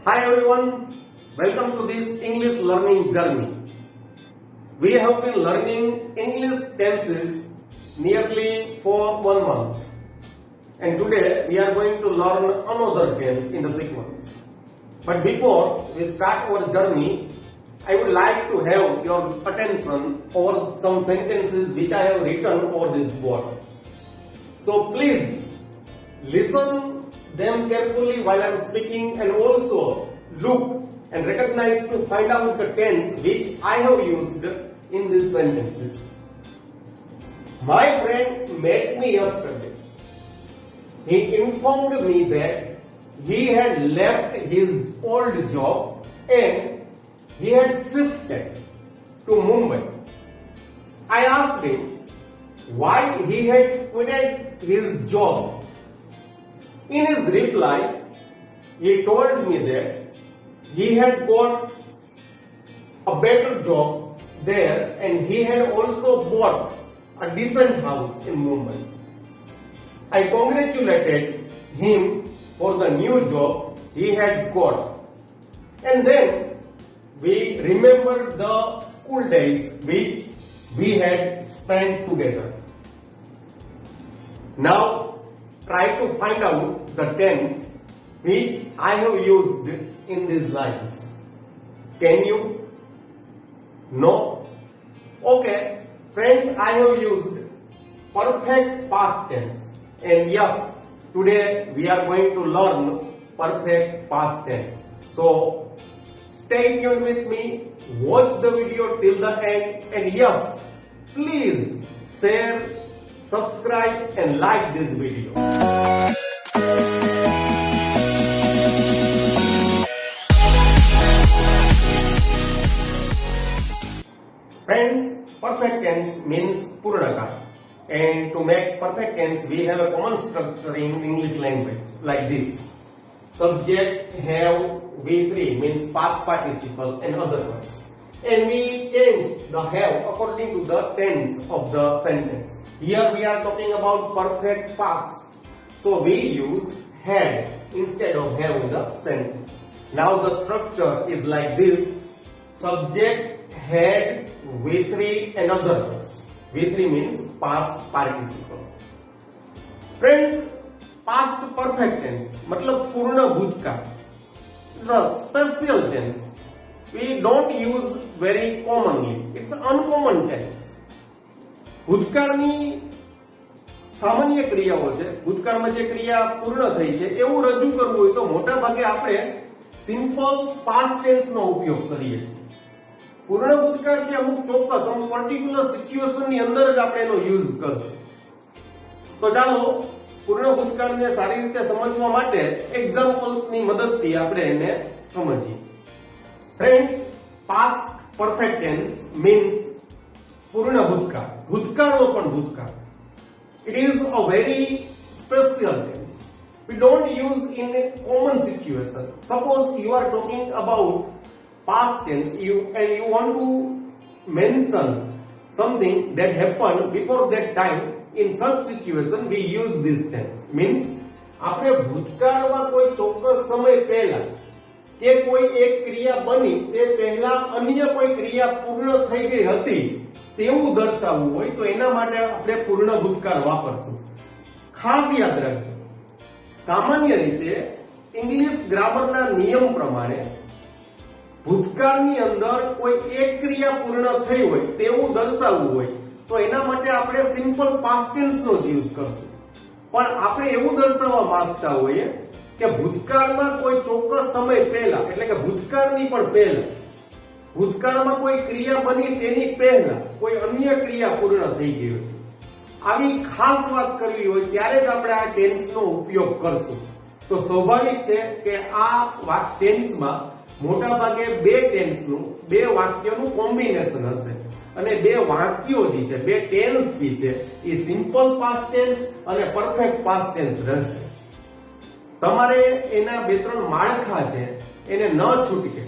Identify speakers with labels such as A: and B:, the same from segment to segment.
A: Hi everyone, welcome to this English learning journey. We have been learning English tenses nearly for 1 month, and today we are going to learn another tense in the sequence. But before we start our journey, I would like to have your attention over some sentences which I have written over this board. So please listen them carefully while I am speaking, and also look and recognize to find out the tense which I have used in these sentences. My friend met me yesterday. He informed me that he had left his old job and he had shifted to Mumbai. I asked him why he had quitted his job. In his reply, he told me that he had got a better job there and he had also bought a decent house in Mumbai. I congratulated him for the new job he had got. And then we remembered the school days which we had spent together. Now, try to find out the tense which I have used in these lines. Can you? No? Okay. Friends, I have used perfect past tense. And yes, today we are going to learn perfect past tense. So, stay tuned with me, watch the video till the end, and yes, please share, subscribe and like this video. Friends, perfect tense means Purnaka. And to make perfect tense, we have a common structure in English language like this. Subject, have, V3 means past participle and other words. And we change the have according to the tense of the sentence. Here we are talking about perfect past. So we use had instead of have in the sentence. Now the structure is like this. Subject, had, V3 and other words. V3 means past participle. Friends, past perfect tense मतलब पूर्ण भूतकाल. The special tense we don't use very commonly. It's an uncommon tense. ભૂતકાળની સામાન્ય ક્રિયાઓ છે, ભૂતકાળમાં જે ક્રિયા પૂર્ણ થઈ છે એવું રજૂ કરવું હોય તો મોટા ભાગે આપણે સિમ્પલ પાસ્ટ ટેન્સ નો ઉપયોગ કરીએ છીએ. પૂર્ણ ભૂતકાળ છે અમુક ચોક્કસ અમુક પર્ટિક્યુલર સિચ્યુએશન ની અંદર જ આપણે એનો યુઝ કરશું. તો ચાલો પૂર્ણ ભૂતકાળને સારી રીતે સમજવા માટે એક્ઝામ્પલ્સ ની મદદથી આપણે એને સમજીએ. Friends, past perfect tense means પૂર્ણ ભૂતકાળ, ભૂતકાળનો પણ ભૂતકાળ. It is a very special tense. We don't use in a common situation. Suppose you are talking about past tense and you want to mention something that happened before that time. In such situation we use this tense. Means આપણે ભૂતકાળમાં કોઈ ચોક્કસ સમય પહેલા કે કોઈ એક ક્રિયા બની તે પહેલા અન્ય કોઈ ક્રિયા પૂર્ણ થઈ ગઈ હતી તેવું દર્શાવવું હોય તો એના માટે આપણે પૂર્ણ ભૂતકાળ વાપરશું. ખાસ યાદ રાખજો, સામાન્ય રીતે ઇંગ્લિશ ગ્રામરના નિયમ પ્રમાણે ભૂતકાળની અંદર કોઈ એક ક્રિયા પૂર્ણ થઈ હોય તેવું દર્શાવવું હોય તો એના માટે આપણે સિમ્પલ પાસ્ટ ટેન્સ નો જ યુઝ કરશું. પણ આપણે એવું દર્શાવવા માંગતા હોઈએ કે ભૂતકાળમાં કોઈ ચોક્કસ સમય પહેલા એટલે કે ભૂતકાળની પણ પહેલા ભૂતકાળમાં કોઈ ક્રિયા બની તેની પહેલા કોઈ અન્ય ક્રિયા પૂર્ણ થઈ ગઈ હોય આવી ખાસ વાત કરવી હોય ત્યારે જ આપણે આ ટેન્સનો ઉપયોગ કરશું. તો સ્વાભાવિક છે કે આ ટેન્સમાં મોટા ભાગે બે ટેન્સનું બે વાક્યનું કોમ્બિનેશન હશે અને બે વાક્યો જે છે બે ટેન્સ જે છે એ સિમ્પલ પાસ્ટ ટેન્સ અને પરફેક્ટ પાસ્ટ ટેન્સ રહેશે. તમારે એના બે ત્રણ માળખા છે એને ન છૂટકે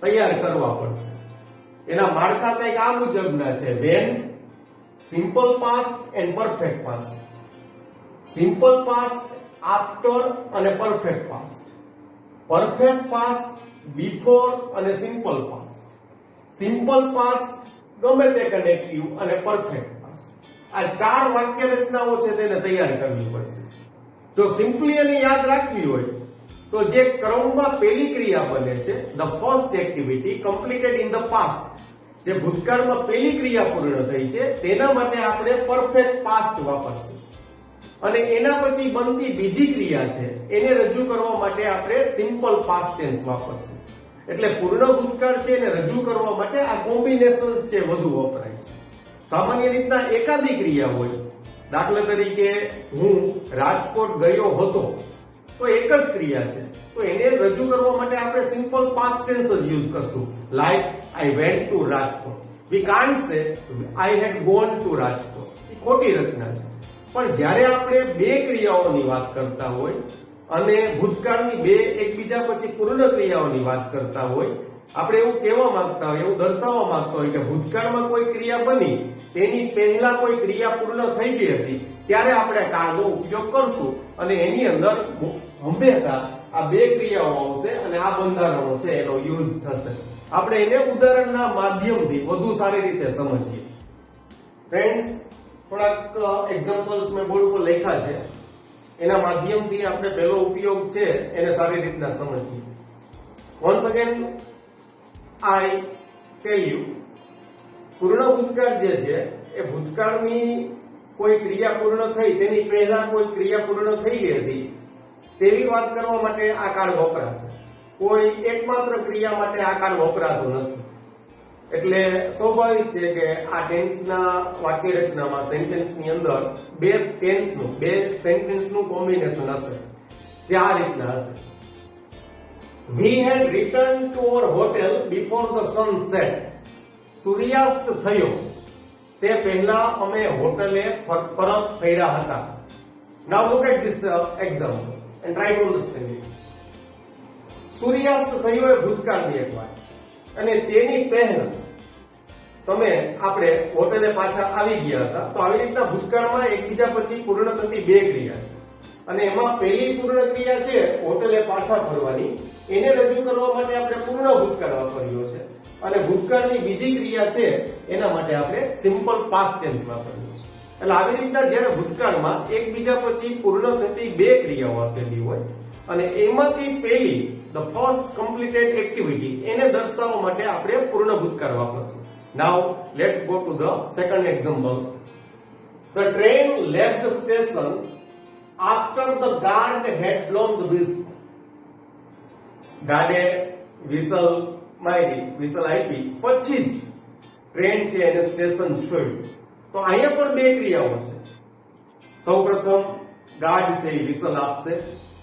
A: તૈયાર કરવા પડશે. એના માળખા કંઈક આ મુજબના છે: when, simple past and perfect past. Simple past, after અને perfect past. Perfect past, before અને સિમ્પલ પાસ્ટ. સિમ્પલ પાસ્ટ ગમે તે કનેક્ટિવ અને પરફેક્ટ પાસ્ટ, આ ચાર વાક્ય રચનાઓ છે તેને તૈયાર કરવી પડશે. જો સિમ્પલી એને યાદ રાખવી હોય તો જે ક્રમમાં પહેલી ક્રિયા બને છે, the first activity completed in the past, જે ભૂતકાળમાં પહેલી ક્રિયા પૂર્ણ થઈ છે તેના માટે આપણે પરફેક્ટ પાસ્ટ વાપરશું. અને એના પછી બનતી બીજી ક્રિયા છે એને રજૂ કરવા માટે આપણે સિમ્પલ પાસ્ટ ટેન્સ વાપરશું. એટલે પૂર્ણ ભૂતકાળ છે એને રજૂ કરવા માટે આ કોમ્બિનેશન્સ છે વધુ વપરાય છે. સામાન્ય રીતના એકાદી ક્રિયા હોય, દાખલા તરીકે હું રાજકોટ ગયો હતો, તો એક જ ક્રિયા છે, તો એને રજૂ કરવા માટે આપણે સિમ્પલ પાસ્ટ ટેન્સ જ યુઝ કરશું. Like I went to Rajkot. We can't સે આઈ હેડ ગોન ટુ રાજકોટ. એ ખોટી રચના છે. પણ જ્યારે આપણે બે ક્રિયાઓની વાત કરતા હોય અને ભૂતકાળની બે એકબીજા પછી પૂર્ણ ક્રિયાઓની વાત કરતા હોય, આપણે એવું કહેવા માંગતા હોય, એવું દર્શાવવા માંગતા હોય કે ભૂતકાળમાં કોઈ ક્રિયા બની તેની પહેલા કોઈ ક્રિયા પૂર્ણ થઈ ગઈ હતી, ત્યારે આપણે કાળનો ઉપયોગ કરશું અને એની અંદર હંમેશા આ બે ક્રિયાઓ આવશે અને આ બંધારણો છે એનો યુઝ થશે. આપણે એને ઉદાહરણના માધ્યમથી વધુ સારી રીતે સમજીએ. ફ્રેન્ડ્સ, થોડાક એક્ઝામ્પલ્સ મેં બોર્ડ ઉપર લખ્યા છે, એના માધ્યમથી આપણે પહેલો ઉપયોગ છે એને સારી રીતના સમજીએ. Once again I tell you, પૂર્ણ ભૂતકાળ જે છે એ ભૂતકાળની કોઈ ક્રિયા પૂર્ણ થઈ તેની પહેલા કોઈ ક્રિયા પૂર્ણ થઈ ગઈ હતી તેવી વાત કરવા માટે આ કાળ વપરાશે. કોઈ એકમાત્ર ક્રિયા માટે આ કાળ વપરાતો નથી. એટલે સ્વાભાવિક છે કે આ ટેન્સના વાક્ય રચનામાં સેન્ટેન્સની અંદર બે સેન્ટેન્સનું કોમ્બિનેશન હશે જે આ રીતના હશે. We had returned to our hotel before the sun set. સૂર્યાસ્ત થયો તે પહેલા અમે હોટલે પરત ફર્યા હતા. Now look at this example and try to understand it. સૂર્યાસ્ત થયો એ ભૂતકાળની એક વાત છે અને તેની પહેલા આપણે હોટલે પાછા આવી ગયા હતા. તો આવી રીતના ભૂતકાળમાં એકબીજા પછી પૂર્ણ થતી બે ક્રિયા છે અને એમાં પહેલી પૂર્ણ ક્રિયા છે હોટલે પાછા ફરવાની, એને રજૂ કરવા માટે આપણે પૂર્ણ ભૂતકાળ વાપર્યો છે અને ભૂતકાળની બીજી ક્રિયા છે એના માટે આપણે સિમ્પલ પાસ્ટ ટેન્સ વાપર્યું છે. એટલે આવી રીતના જ્યારે ભૂતકાળમાં એકબીજા પછી પૂર્ણ થતી બે ક્રિયાઓ આપેલી હોય અને એમાંથી પહેલી ધ ફર્સ્ટ કમ્પ્લીટેડ એક્ટિવિટી એને દર્શાવવા માટે આપણે પૂર્ણ ભૂતકાળ વાપરશું. Now let's go to the second example. The train left the station after the guard had blown the whistle. ગાર્ડે વિસલ મારી, વિસલ આપી પછી જ ટ્રેન છે એને સ્ટેશન છોડ્યું. તો અહીંયા પણ બે ક્રિયાઓ છે. સૌપ્રથમ ગાર્ડ છે એ વિસલ આપશે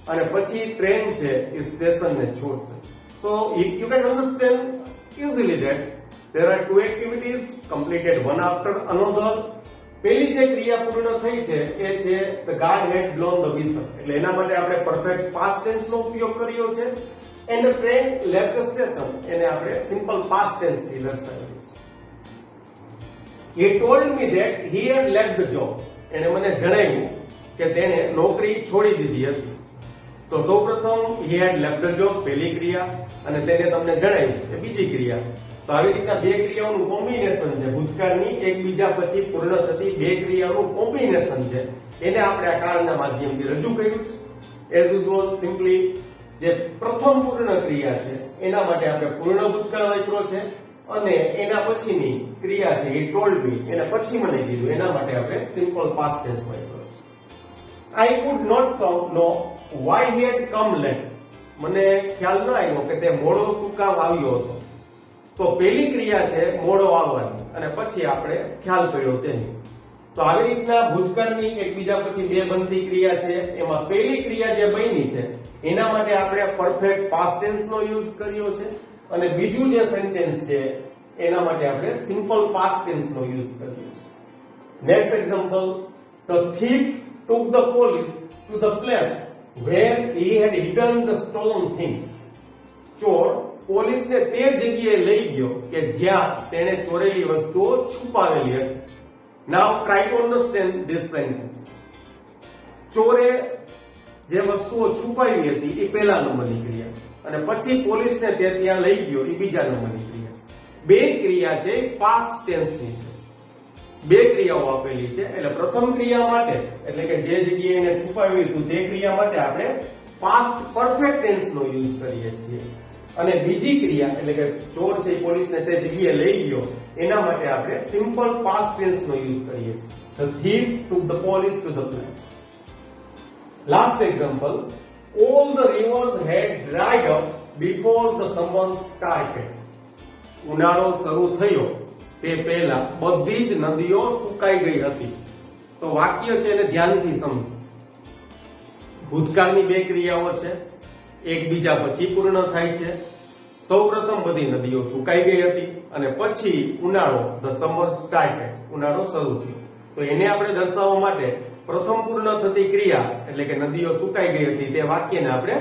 A: અને પછી ટ્રેન છે એ સ્ટેશનને છોડશે. So you can understand easily that there are two activities completed one after another. પહેલી જે ક્રિયા પૂર્ણ થઈ છે એ છે the guard had blown the whistle. એટલે એના માટે આપણે પરફેક્ટ પાસ્ટ ટેન્સ નો ઉપયોગ કર્યો છે. and the train left the station એને આપણે સિમ્પલ પાસ્ટ ટેન્સ થી દર્શાવીએ છીએ. he told me that he had left the job. એને મને જણાવ્યું કે તેને નોકરી છોડી દીધી હતી. તો સૌપ્રથમ he had left the job પહેલી ક્રિયા અને તેને તમને જણાવ્યું કે બીજી ક્રિયા. તો આવી રીતના બે ક્રિયાઓનું કોમ્બિનેશન છે, ભૂતકાળની એકબીજા પછી પૂર્ણ થતી બે ક્રિયાઓનું કોમ્બિનેશન છે, એને આપણે આ કાળના માધ્યમથી રજૂ કર્યું છે. એઝ યુઝ્યુઅલ સિમ્પલી જે પ્રથમ પૂર્ણ ક્રિયા છે એના માટે આપણે પૂર્ણ ભૂતકાળ વાપર્યો છે અને એના પછીની ક્રિયા છે he told me એને પછી મને કીધું એના માટે આપણે સિમ્પલ પાસ્ટ ટેન્સ વાપર્યો છે. I could not know why he had come late. મને ખ્યાલ ન આવ્યો કે તે મોડો શું કામ આવ્યો હતો. તો પહેલી ક્રિયા છે મોડો આવવાની અને પછી આપણે ખ્યાલ કર્યો તેની. તો આવી રીતના ભૂતકાળની એકબીજા પછી બે બનતી ક્રિયા છે એમાં પહેલી ક્રિયા જે બની છે એના માટે આપણે પરફેક્ટ પાસ્ટ ટેન્સ નો યુઝ કર્યો છે અને બીજું જે સેન્ટેન્સ છે એના માટે આપણે સિમ્પલ પાસ્ટ ટેન્સ નો યુઝ કર્યો છે. Next example, the thief took the police to the place where he had hidden the stolen things. ચોર પોલીસને તે જગ્યાએ લઈ ગયો કે જ્યાં તેણે ચોરેલી વસ્તુઓ છુપાવેલી હતી. Now try to understand this sentence. ચોરે જે વસ્તુઓ છુપાવી હતી એ પહેલા નંબરની ક્રિયા. અને પછી પોલીસને તે ત્યાં લઈ ગયો, એ બીજા નંબરની ક્રિયા. બે ક્રિયા છે પાસ્ટ ટેન્સની છે. બે ક્રિયાઓ આપેલી છે. એટલે પ્રથમ ક્રિયા માટે એટલે કે જે જગ્યાએ એને છુપાવ્યું હતું તે ક્રિયા માટે આપણે પાસ્ટ પરફેક્ટ ટેન્સનો યુઝ કરીએ છીએ. અને બીજી ક્રિયા એટલે કે ચોર છે પોલીસને તે જગ્યાએ લઈ ગયો એના માટે આપણે સિમ્પલ પાસ્ટ ટેન્સનો યુઝ કરીએ છીએ. The thief took the police to the place. Last example, all the rivers had dried up before the summer started. ઉનાળો શરૂ થયો તે પહેલા બધી જ નદીઓ સુકાઈ ગઈ હતી. તો વાક્ય છે એને ધ્યાનથી સમજો. ભૂતકાળની બે ક્રિયાઓ છે, એકબીજા પછી પૂર્ણ થાય છે. સૌપ્રથમ બધી નદીઓ સુકાઈ ગઈ હતી અને પછી ઉનાળો, the summer started, ઉનાળો શરૂ થયો. તો એને આપણે દર્શાવવા માટે પ્રથમ પૂર્ણ થતી ક્રિયા એટલે કે નદીઓ સુકાઈ ગઈ હતી તે વાક્યને આપણે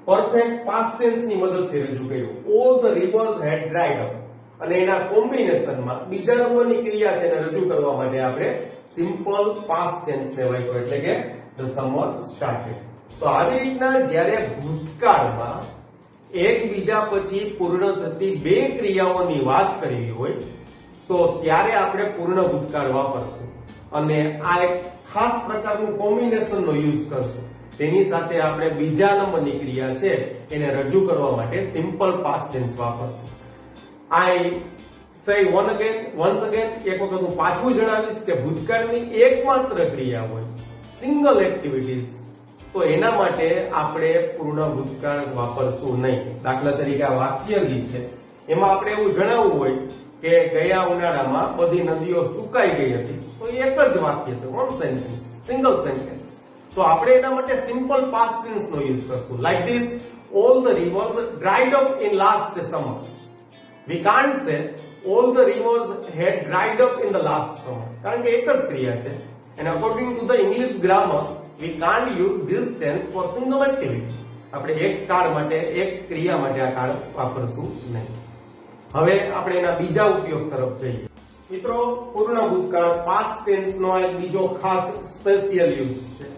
A: પરફેક્ટ પાસ્ટ ટેન્સની મદદથી રજૂ કર્યું. all the rivers had dried up. અને એના કોમ્બિનેશનમાં બીજા નંબરની ક્રિયા છે એને રજૂ કરવા માટે આપણે સિમ્પલ પાસ્ટ ટેન્સને વાપર્યો એટલે કે the summer started. તો આવી રીતના જ્યારે ભૂતકાળમાં એકબીજા પછી પૂર્ણ થતી બે ક્રિયાઓની વાત કરવી હોય તો ત્યારે આપણે પૂર્ણ ભૂતકાળ વાપરશું અને આ એક ખાસ પ્રકારનું કોમ્બિનેશનનો યુઝ કરશું. તેની સાથે આપણે બીજા નંબરની ક્રિયા છે એને રજૂ કરવા માટે સિમ્પલ પાસ્ટ ટેન્સ વાપરશું. આઈ સે once again એક વખત હું પાછું જણાવીશ કે ભૂતકાળની એકમાત્ર ક્રિયા હોય સિંગલ એક્ટિવિટીઝ તો એના માટે આપણે પૂર્ણ ભૂતકાળ વાપરશું નહીં. દાખલા તરીકે આ વાક્ય જે છે એમાં આપણે એવું જણાવવું હોય કે ગયા ઉનાળામાં બધી નદીઓ સુકાઈ ગઈ હતી તો એક જ વાક્ય છે, વન સેન્ટેન્સ, સિંગલ સેન્ટેન્સ. તો આપણે એના માટે સિમ્પલ પાસ્ટ ટેન્સ નો યુઝ કરશું. Like this, all the rivers dried up in last summer. We can't say all the rivers had dried up in the last summer કારણ કે એક જ ક્રિયા છે and according to the English grammar we can't use this tense for single activity. આપણે એક કાળ માટે એક ક્રિયા માટે આ કાળ વાપરશું નહીં. હવે આપણે એના બીજા ઉપયોગ તરફ જઈએ. મિત્રો, પૂર્ણ ભૂતકાળ પાસ્ટ ટેન્સ નો એક બીજો ખાસ સ્પેશિયલ યુઝ છે.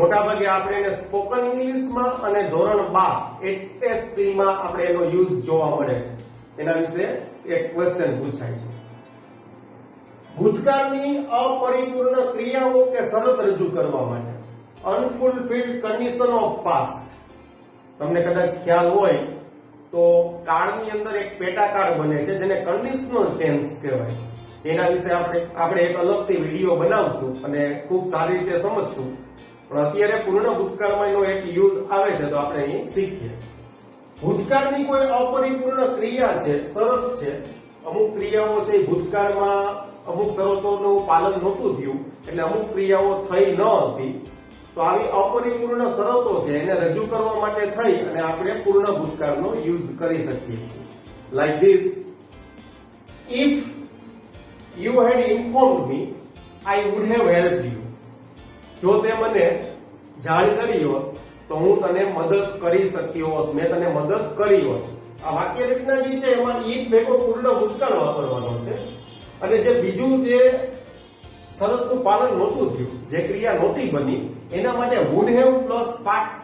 A: મોટાભાગે આપણે એને સ્પોકન ઇંગ્લિશમાં અને ધોરણ 12 HSC માં આપણે એનો યુઝ જોવા મળે છે. એના વિશે એક ક્વેશ્ચન પૂછાય છે. ભૂતકાળની અપરિપૂર્ણ ક્રિયાઓ કે શરત રજૂ કરવા માટે અનફુલફિલ્ડ કન્ડિશન ઓફ પાસ્ટ. તમને કદાચ ખ્યાલ હોય તો કાળની અંદર એક પેટાકાળ બને છે જેને કન્ડિશનલ ટેન્સ કહેવાય છે. એના વિશે આપણે એક અલગથી વિડીયો બનાવશું અને ખૂબ સારી રીતે સમજશું. પણ અત્યારે પૂર્ણ ભૂતકાળમાં એનો એક યુઝ આવે છે તો આપણે અહીં શીખીએ. ભૂતકાળની કોઈ અપરિપૂર્ણ ક્રિયા છે, શરત છે, અમુક ક્રિયાઓ છે ભૂતકાળમાં અમુક શરતોનું પાલન નહોતું થયું એટલે અમુક ક્રિયાઓ થઈ ન હતી તો આવી અપરિપૂર્ણ શરતો છે એને રજૂ કરવા માટે થઈ અને આપણે પૂર્ણ ભૂતકાળનો યુઝ કરી શકીએ છીએ. Like this, if you had informed me I would have helped you. જો તે મને જાણ કરી હોત તો હું તને મદદ કરી શક્યો હોત, મેં તને મદદ કરી હોત. આ વાક્ય રચના જે છે એમાં if ભેગો પૂર્ણ ભૂતકાળ વાપરવાનો છે અને જે બીજું જે શરતનું પાલન નહોતું થયું, જે ક્રિયા નહોતી બની એના માટે would have plus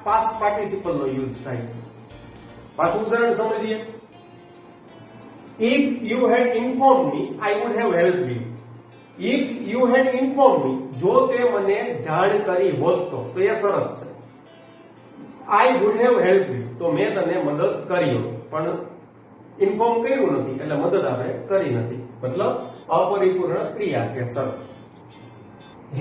A: past participle નો યુઝ થાય છે. પાછું ઉદાહરણ સમજીએ. if you had informed me I would have helped you. if you had informed me, જો તે મને જાણ કરી હોત તો એ શરત છે. I would have helped you, તો મેં તને મદદ કરી હોત, પણ ઇન્ફોર્મ કર્યું નથી એટલે મદદ આપણે કરી નથી, મતલબ અપરિપૂર્ણ ક્રિયા કે શરત.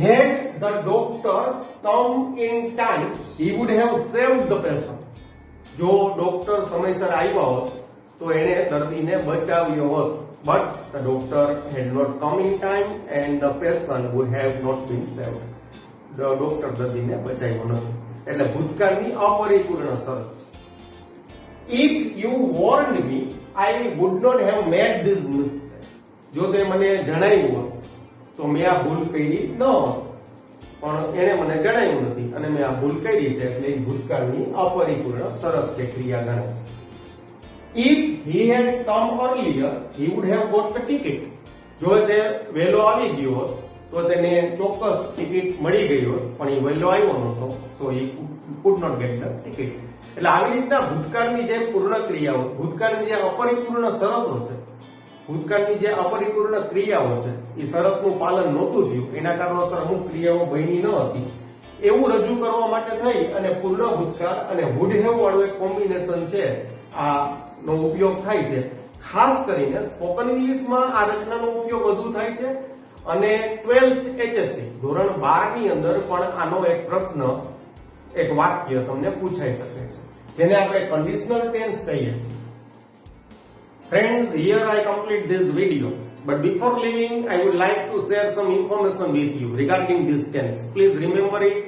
A: Had the doctor come in time he would have saved the patient. જો ડોક્ટર સમયસર આવ્યા હોત તો એને દર્દીને બચાવ્યો હોત. But the doctor had not come in time and the patient would have not been saved. The doctor દર્દીને બચાવ્યો નથી એટલે ભૂતકાળની અપરિપૂર્ણ શરત. If you warned me I would not have made this mistake. જો તે મને જણાવ્યું હોત તો મેં આ ભૂલ કરી ન હોત, પણ એને મને જણાવ્યું નથી અને મેં આ ભૂલ કરી છે એટલે એ ભૂતકાળની અપરિપૂર્ણ શરત કે ક્રિયા ગણાય. If he had come earlier he would have got the ticket. જો તે વહેલો આવી ગયો હોત તો તો તેને ચોક્કસ ટિકિટ મળી ગઈ હોત, પણ એ વહેલો આવ્યો નહોતો, સો એ could not get the ticket. એટલે આવી રીતના ભૂતકાળની જે પૂર્ણ ક્રિયાઓ, ભૂતકાળની જે અપરિપૂર્ણ શરતો છે, ભૂતકાળની જે અપરિપૂર્ણ ક્રિયાઓ છે, એ શરતનું પાલન નહોતું થયું, એના કારણોસર અમુક ક્રિયાઓ બની ન હતી, એવું રજૂ કરવા માટે થઈ અને પૂર્ણ ભૂતકાળ અને વુડ હેવ વાળું એક કોમ્બિનેશન છે આ નો ઉપયોગ થાય છે. ખાસ કરીને સ્પોકન ઇંગ્લિશમાં આ રચનાનો ઉપયોગ વધુ થાય છે અને 12th HSC ધોરણ 12 ની અંદર પણ આનો એક પ્રશ્ન, એક વાક્ય તમને પૂછાઈ શકે છે, જેને આપણે કન્ડિશનલ ટેન્સ કહીએ છીએ. Friends, here I complete this video, but before leaving I would like to share some information with you regarding this tense. Please remember it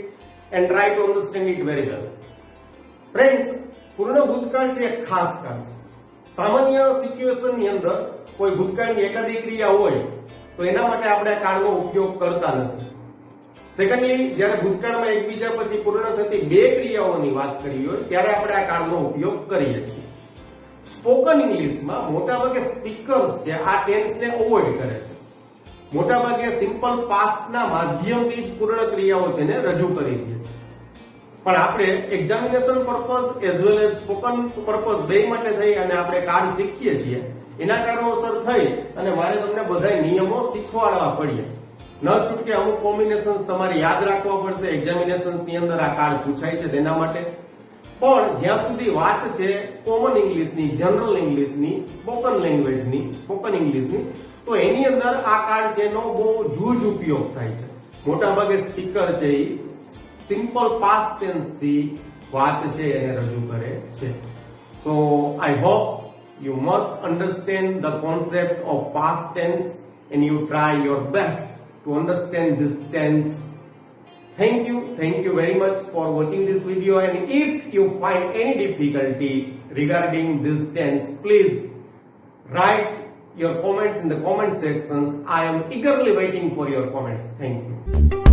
A: and try to understand it very well. Friends, પૂર્ણ ભૂતકાળ છે એક ખાસ કાળ છે. સામાન્ય સિચ્યુએશનની અંદર કોઈ ભૂતકાળની એકાદી ક્રિયા હોય તો એના માટે આપણે આ કાળનો ઉપયોગ કરતા નથી. સેકન્ડલી, જ્યારે ભૂતકાળમાં એકબીજા પછી પૂર્ણ થતી બે ક્રિયાઓની વાત કરી હોય ત્યારે આપણે આ કાળનો ઉપયોગ કરીએ છીએ. સ્પોકન ઇંગ્લિશમાં મોટાભાગે સ્પીકર્સ છે આ ટેન્સને અવોઇડ કરે છે. મોટાભાગે સિમ્પલ પાસ્ટના માધ્યમથી જ પૂર્ણ ક્રિયાઓ છે ને રજૂ કરી દે છે. પણ આપણે examination purpose as well as spoken purpose બે માટે થઈ અને આપણે કાર્ડ શીખીએ છીએ, એના કારણોસર થઈ અને મારે તમને બધા નિયમો શીખવાડવા પડ્યા. ન છૂટકે અમુક કોમ્બિનેશન્સ તમારે યાદ રાખવા પડશે, એક્ઝામિનેશન્સ ની અંદર આ કાર્ડ પૂછાય છે તેના માટે. પણ જ્યાં સુધી વાત છે કોમન ઇંગ્લિશની, જનરલ ઇંગ્લિશની, સ્પોકન લેંગ્વેજની, સ્પોકન ઇંગ્લિશની, તો એની અંદર આ કાર્ડ છે એનો બહુ જૂજ ઉપયોગ થાય છે. મોટાભાગે સ્પીકર છે એ સિમ્પલ પાસ્ટ ટેન્સ થી વાત છે એને રજૂ કરે છે. So I hope you must understand the concept of past tense and you try your best to understand this tense. Thank you very much for watching this video, and if you find any difficulty regarding this tense, please write your comments in the comment sections. I am eagerly waiting for your comments. Thank you.